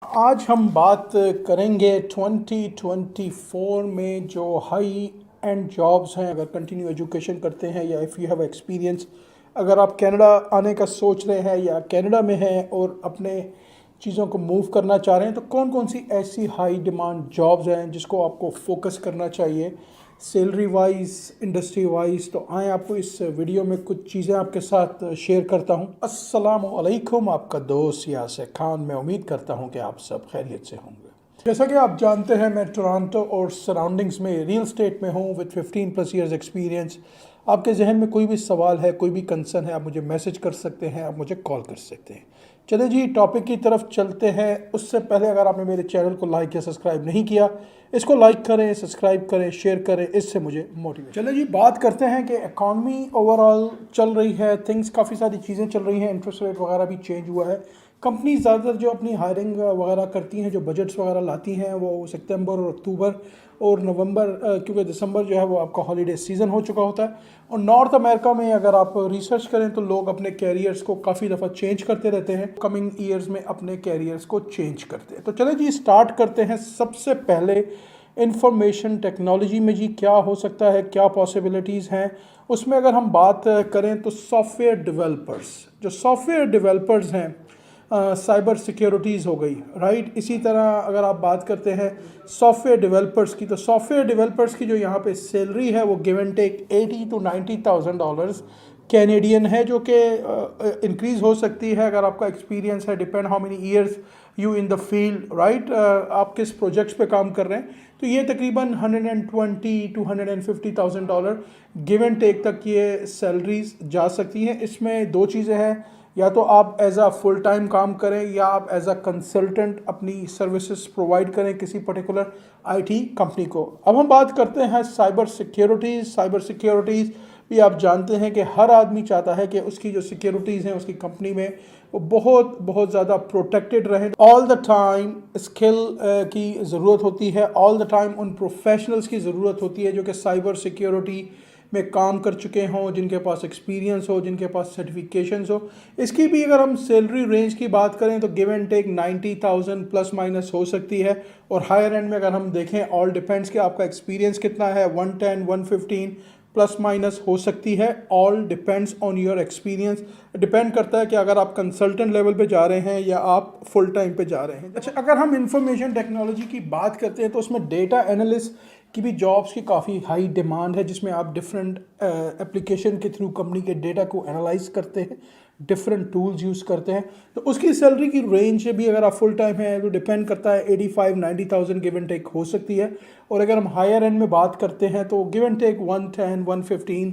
आज हम बात करेंगे 2024 में जो हाई एंड जॉब्स हैं। अगर कंटिन्यू एजुकेशन करते हैं या इफ़ यू हैव एक्सपीरियंस, अगर आप कनाडा आने का सोच रहे हैं या कनाडा में हैं और अपने चीज़ों को मूव करना चाह रहे हैं, तो कौन कौन सी ऐसी हाई डिमांड जॉब्स हैं जिसको आपको फोकस करना चाहिए सैलरी वाइज, इंडस्ट्री वाइज। तो आए आपको इस वीडियो में कुछ चीज़ें आपके साथ शेयर करता हूं। अस्सलाम वालेकुम, आपका दोस्त यासिर खान। मैं उम्मीद करता हूं कि आप सब खैरियत से होंगे। जैसा कि आप जानते हैं, मैं टोरंटो और सराउंडिंग्स में रियल स्टेट में हूं विद 15+ ईयर्स एक्सपीरियंस। आपके जहन में कोई भी सवाल है, कोई भी कंसर्न है, आप मुझे मैसेज कर सकते हैं, आप मुझे कॉल कर सकते हैं। चले जी, टॉपिक की तरफ चलते हैं। उससे पहले अगर आपने मेरे चैनल को लाइक या सब्सक्राइब नहीं किया, इसको लाइक करें, सब्सक्राइब करें, शेयर करें, इससे मुझे मोटिवेट। चले जी, बात करते हैं कि इकॉनमी ओवरऑल चल रही है, थिंग्स काफ़ी सारी चीज़ें चल रही हैं, इंटरेस्ट रेट वगैरह भी चेंज हुआ है। कंपनी ज़्यादातर जो अपनी हायरिंग वगैरह करती हैं, जो बजट्स वगैरह लाती हैं, वो सितंबर और अक्टूबर और नवंबर, क्योंकि दिसंबर जो है वो आपका हॉलीडे सीज़न हो चुका होता है। और नॉर्थ अमेरिका में अगर आप रिसर्च करें तो लोग अपने कैरियर्स को काफ़ी दफ़ा चेंज करते रहते हैं, कमिंग ईयर्स में अपने कैरियर्स को चेंज करते हैं। तो चले जी, स्टार्ट करते हैं। सबसे पहले इंफॉर्मेशन टेक्नोलॉजी में जी क्या हो सकता है, क्या पॉसिबिलिटीज़ हैं। उसमें अगर हम बात करें तो सॉफ्टवेयर डेवलपर्स, जो सॉफ्टवेयर डेवलपर्स हैं, साइबर सिक्योरिटीज़ हो गई, राइट। इसी तरह अगर आप बात करते हैं सॉफ्टवेयर डेवलपर्स की, तो सॉफ्टवेयर डेवलपर्स की जो यहाँ पे सैलरी है वो give and take $80,000 to $90,000 Canadian है, जो कि इंक्रीज़ हो सकती है अगर आपका एक्सपीरियंस है। Depend how many years you in the field, right. आप किस प्रोजेक्ट्स पे काम कर रहे हैं, तो ये तकरीबन $120,000 to $150,000 गिव एंड टेक तक ये सैलरीज जा सकती हैं। इसमें दो चीज़ें हैं, या तो आप एज अ फुल टाइम काम करें या आप एज अ कंसल्टेंट अपनी सर्विसेज प्रोवाइड करें किसी पर्टिकुलर आईटी कंपनी को। अब हम बात करते हैं साइबर सिक्योरिटीज़। साइबर सिक्योरिटीज़ भी आप जानते हैं कि हर आदमी चाहता है कि उसकी जो सिक्योरिटीज़ हैं उसकी कंपनी में वो बहुत बहुत ज़्यादा प्रोटेक्टेड रहे। ऑल द टाइम स्किल की ज़रूरत होती है, ऑल द टाइम उन प्रोफेशनल्स की ज़रूरत होती है जो कि साइबर सिक्योरिटी में काम कर चुके हों, जिनके पास एक्सपीरियंस हो, जिनके पास सर्टिफिकेशंस हो। इसकी भी अगर हम सैलरी रेंज की बात करें तो give and take 90,000 plus minus हो सकती है। और हायर एंड में अगर हम देखें, ऑल डिपेंड्स कि आपका एक्सपीरियंस कितना है, 110, 115 प्लस माइनस हो सकती है। All depends on your experience. Depend करता है कि अगर आप कंसल्टेंट लेवल पे जा रहे हैं या आप फुल टाइम पे जा रहे हैं। अच्छा, अगर हम इंफॉर्मेशन टेक्नोलॉजी की बात करते हैं तो उसमें डेटा एनालिस्ट की भी जॉब्स की काफ़ी हाई डिमांड है, जिसमें आप डिफरेंट एप्लीकेशन के थ्रू कंपनी के डेटा को एनालाइज करते हैं, डिफरेंट टूल्स यूज़ करते हैं। तो उसकी सैलरी की रेंज भी अगर आप फुल टाइम है तो डिपेंड करता है, 85-90,000 गिव एंड टेक हो सकती है। और अगर हम हायर एंड में बात करते हैं तो give and take 110, 115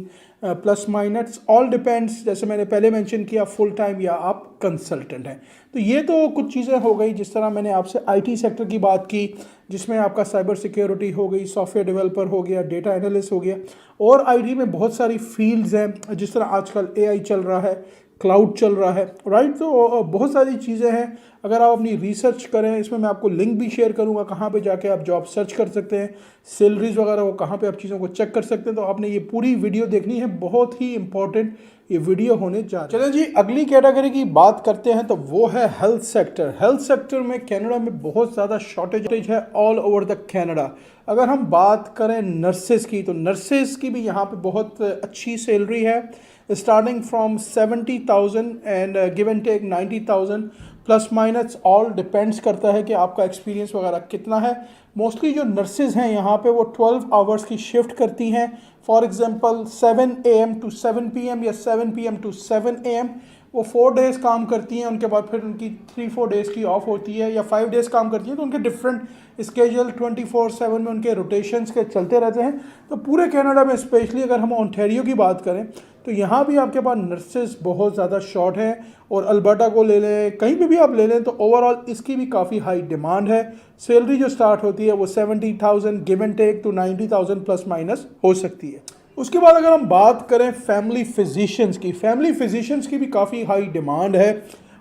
plus minus, all depends, जैसे मैंने पहले मेंशन किया, फुल टाइम या आप कंसल्टेंट हैं। तो ये तो कुछ चीज़ें हो गई। जिस तरह मैंने आपसे आईटी सेक्टर की बात की, जिसमें आपका साइबर सिक्योरिटी हो गई, सॉफ्टवेयर डेवलपर हो गया, डेटा एनालिस्ट हो गया। और आईटी में बहुत सारी फील्ड्स हैं, जिस तरह आजकल एआई चल रहा है, क्लाउड चल रहा है, राइट। तो बहुत सारी चीज़ें हैं। अगर आप अपनी रिसर्च करें, इसमें मैं आपको लिंक भी शेयर करूंगा कहाँ पे जाके आप जॉब सर्च कर सकते हैं, सैलरीज वगैरह को कहाँ पे आप चीज़ों को चेक कर सकते हैं। तो आपने ये पूरी वीडियो देखनी है, बहुत ही इंपॉर्टेंट ये वीडियो होने जा रही है। चलिए जी, अगली कैटेगरी की बात करते हैं, तो वो है हेल्थ सेक्टर। हेल्थ सेक्टर में कनाडा में बहुत ज़्यादा शॉर्टेज है ऑल ओवर द कनाडा। अगर हम बात करें नर्सेज की, तो नर्सेज की भी यहाँ पे बहुत अच्छी सैलरी है, starting from 70,000 and give and take 90,000 plus minus. All depends करता है कि आपका एक्सपीरियंस वगैरह कितना है। मोस्टली जो नर्सेज हैं यहाँ पे वो 12 आवर्स की शिफ्ट करती हैं। For example 7 AM to 7 PM या 7 PM to 7 AM, वो 4 डेज़ काम करती हैं। उनके बाद फिर उनकी 3-4 डेज़ की ऑफ होती है, या 5 डेज़ काम करती हैं। तो उनके डिफरेंट स्केजल 24/7 में उनके रोटेशंस के चलते रहते हैं। तो पूरे कनाडा में, स्पेशली अगर हम ओंटारियो की बात करें, तो यहाँ भी आपके पास नर्सेज बहुत ज़्यादा शॉर्ट हैं। और अल्बर्टा को ले लें, कहीं पे भी आप ले लें, तो ओवरऑल इसकी भी काफ़ी हाई डिमांड है। सैलरी जो स्टार्ट होती है वो 70,000 give and take to 90,000 plus minus हो सकती है। उसके बाद अगर हम बात करें फैमिली फिजिशियंस की, फैमिली फिजिशियंस की भी काफ़ी हाई डिमांड है।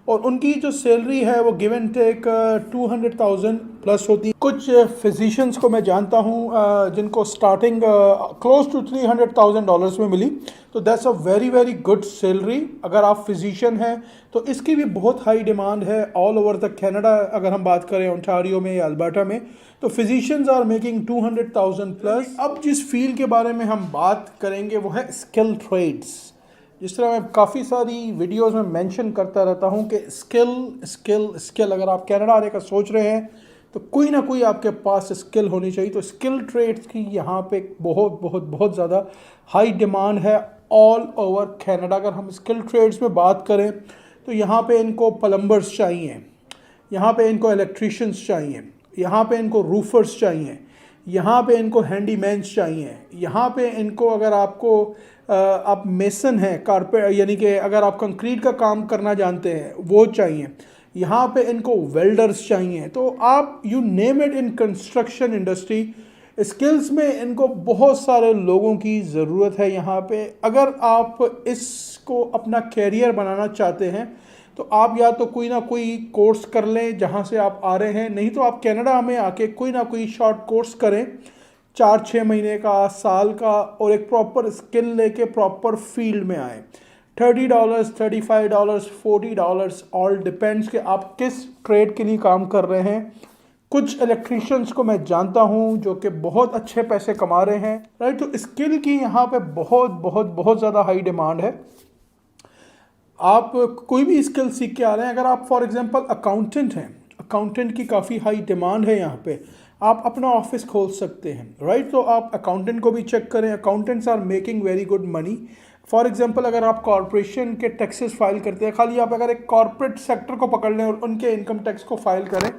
और उनकी जो सैलरी है वो गिव एंड टेक 200,000 प्लस होती है। कुछ फिजिशियंस को मैं जानता हूँ जिनको स्टार्टिंग क्लोज टू $300,000 में मिली, तो that's a very very good salary. अगर आप फिजिशियन हैं तो इसकी भी बहुत हाई डिमांड है ऑल ओवर द कनाडा। अगर हम बात करें ओंटारियो में या अल्बर्टा में, तो फिजिशियंस आर मेकिंग 200,000 प्लस। अब जिस फील्ड के बारे में हम बात करेंगे वो है स्किल ट्रेड्स। जिस तरह मैं काफ़ी सारी वीडियोस में मेंशन करता रहता हूं कि स्किल स्किल स्किल, अगर आप कनाडा आने का सोच रहे हैं तो कोई ना कोई आपके पास स्किल होनी चाहिए। तो स्किल ट्रेड्स की यहाँ पे बहुत बहुत बहुत ज़्यादा हाई डिमांड है ऑल ओवर कनाडा। अगर हम स्किल ट्रेड्स में बात करें तो यहाँ पे इनको प्लम्बर्स चाहिए, यहाँ पे इनको इलेक्ट्रीशियंस चाहिए, यहाँ पे इनको रूफर्स चाहिए, यहाँ पे इनको हैंडीमैन्स चाहिए, यहाँ पे इनको अगर आपको आप मेसन हैं, कारपेट यानी कि अगर आप कंक्रीट का काम करना जानते हैं वो चाहिए, यहाँ पे इनको वेल्डर्स चाहिए। तो आप you name it in construction industry, skills में इनको बहुत सारे लोगों की ज़रूरत है यहाँ पे। अगर आप इसको अपना कैरियर बनाना चाहते हैं तो आप या तो कोई ना कोई कोर्स कर लें जहाँ से आप आ रहे हैं, नहीं तो आप कनाडा में आके कोई ना कोई शॉर्ट कोर्स करें 4-6 महीने का, साल का, और एक प्रॉपर स्किल लेके प्रॉपर फील्ड में आए। $30, $35, $40 ऑल डिपेंड्स कि आप किस ट्रेड के लिए काम कर रहे हैं। कुछ इलेक्ट्रीशियंस को मैं जानता हूं जो कि बहुत अच्छे पैसे कमा रहे हैं, राइट। तो स्किल की यहाँ पे बहुत बहुत बहुत ज़्यादा हाई डिमांड है। आप कोई भी स्किल सीख के आ रहे हैं, अगर आप फॉर एग्जांपल अकाउंटेंट हैं, अकाउंटेंट की काफ़ी हाई डिमांड है यहाँ पे, आप अपना ऑफिस खोल सकते हैं, राइट। तो आप अकाउंटेंट को भी चेक करें, accountants are making very good money. For example अगर आप कॉरपोरेशन के टैक्सेस फाइल करते हैं, खाली आप अगर एक कॉरपोरेट सेक्टर को पकड़ लें और उनके इनकम टैक्स को फाइल करें,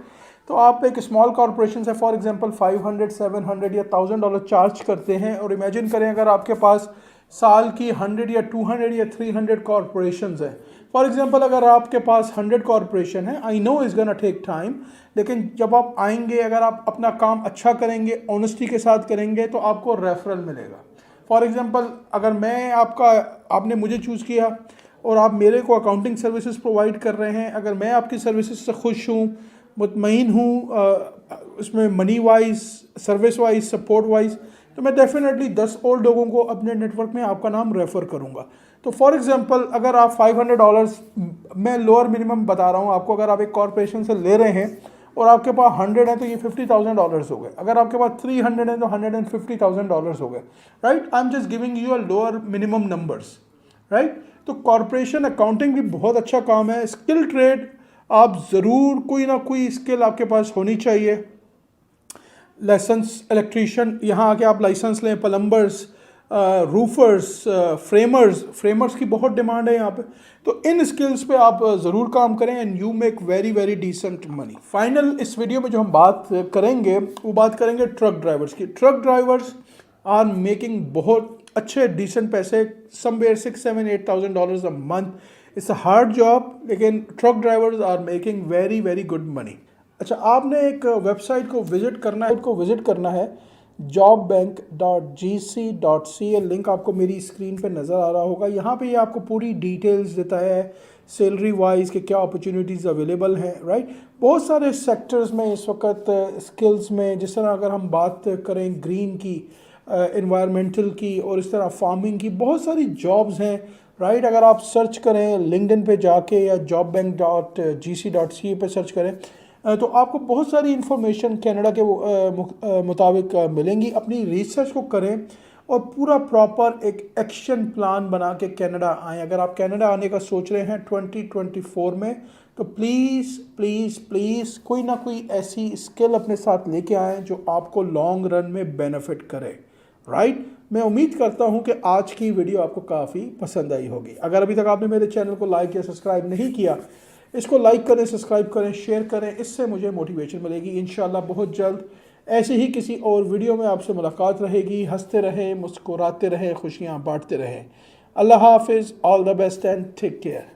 तो आप एक स्मॉल कॉरपोरेशन से फॉर एग्जांपल $500, $700 या $1,000 चार्ज करते हैं, और इमेजिन करें अगर आपके पास साल की 100 या 200 या 300 कॉरपोरेशंस हैं। फॉर एग्जांपल अगर आपके पास 100 कॉरपोरेशन है, I know is gonna take time, लेकिन जब आप आएंगे, अगर आप अपना काम अच्छा करेंगे, ऑनेस्टी के साथ करेंगे, तो आपको रेफरल मिलेगा। फॉर एग्जांपल अगर मैं आपने मुझे चूज़ किया और आप मेरे को अकाउंटिंग सर्विसेज प्रोवाइड कर रहे हैं, अगर मैं आपकी सर्विसेज से खुश हूँ, मुतमईन हूँ इसमें money wise, service wise, support wise, तो मैं डेफिनेटली 10 और लोगों को अपने नेटवर्क में आपका नाम रेफ़र करूँगा। तो फॉर एग्जांपल अगर आप $500, मैं लोअर मिनिमम बता रहा हूँ आपको, अगर आप एक कॉरपोरेशन से ले रहे हैं और आपके पास 100 है तो ये $50,000 हो गए। अगर आपके पास 300 है तो $150,000 हो गए, right. I am just giving you a lower minimum numbers, right. तो कॉरपोरेशन अकाउंटिंग भी बहुत अच्छा काम है। स्किल ट्रेड आप ज़रूर कोई ना कोई स्किल आपके पास होनी चाहिए। लाइसेंस इलेक्ट्रीशियन, यहाँ आके आप लाइसेंस लें, प्लम्बर्स, रूफर्स, फ्रेमर्स की बहुत डिमांड है यहाँ पे। तो इन स्किल्स पे आप ज़रूर काम करें and you make very very decent money. Final इस वीडियो में जो हम बात करेंगे वो बात करेंगे ट्रक ड्राइवर्स की। ट्रक ड्राइवर्स आर मेकिंग बहुत अच्छे डिसेंट पैसे, somewhere $6,000-8,000 a month. It's a hard job, लेकिन truck drivers are making very very good money. अच्छा, आपने एक वेबसाइट को विजिट करना है jobbank.gc.ca। लिंक आपको मेरी स्क्रीन पे नज़र आ रहा होगा। यहाँ पे ये आपको पूरी डिटेल्स देता है सैलरी वाइज के क्या अपॉर्चुनिटीज़ अवेलेबल हैं, राइट। बहुत सारे सेक्टर्स में इस वक्त स्किल्स में, जिस तरह अगर हम बात करें ग्रीन की, एनवायरमेंटल की, और इस तरह फार्मिंग की, बहुत सारी जॉब्स हैं, राइट। अगर आप सर्च करें लिंक्डइन पे जाके या jobbank.gc.ca पे सर्च करें तो आपको बहुत सारी इन्फॉर्मेशन कनाडा के मुताबिक मिलेंगी। अपनी रिसर्च को करें और पूरा प्रॉपर एक एक्शन प्लान बना के कनाडा आएँ। अगर आप कनाडा आने का सोच रहे हैं 2024 में, तो प्लीज़ प्लीज़ प्लीज़ कोई ना कोई ऐसी स्किल अपने साथ लेके आएँ जो आपको लॉन्ग रन में बेनिफिट करे, राइट। मैं उम्मीद करता हूं कि आज की वीडियो आपको काफ़ी पसंद आई होगी। अगर अभी तक आपने मेरे चैनल को लाइक या सब्सक्राइब नहीं किया, इसको लाइक करें, सब्सक्राइब करें, शेयर करें, इससे मुझे मोटिवेशन मिलेगी। इंशाल्लाह बहुत जल्द ऐसे ही किसी और वीडियो में आपसे मुलाकात रहेगी। हंसते रहें, मुस्कुराते रहें, खुशियाँ बांटते रहें। अल्लाह हाफिज़, all the best and take care.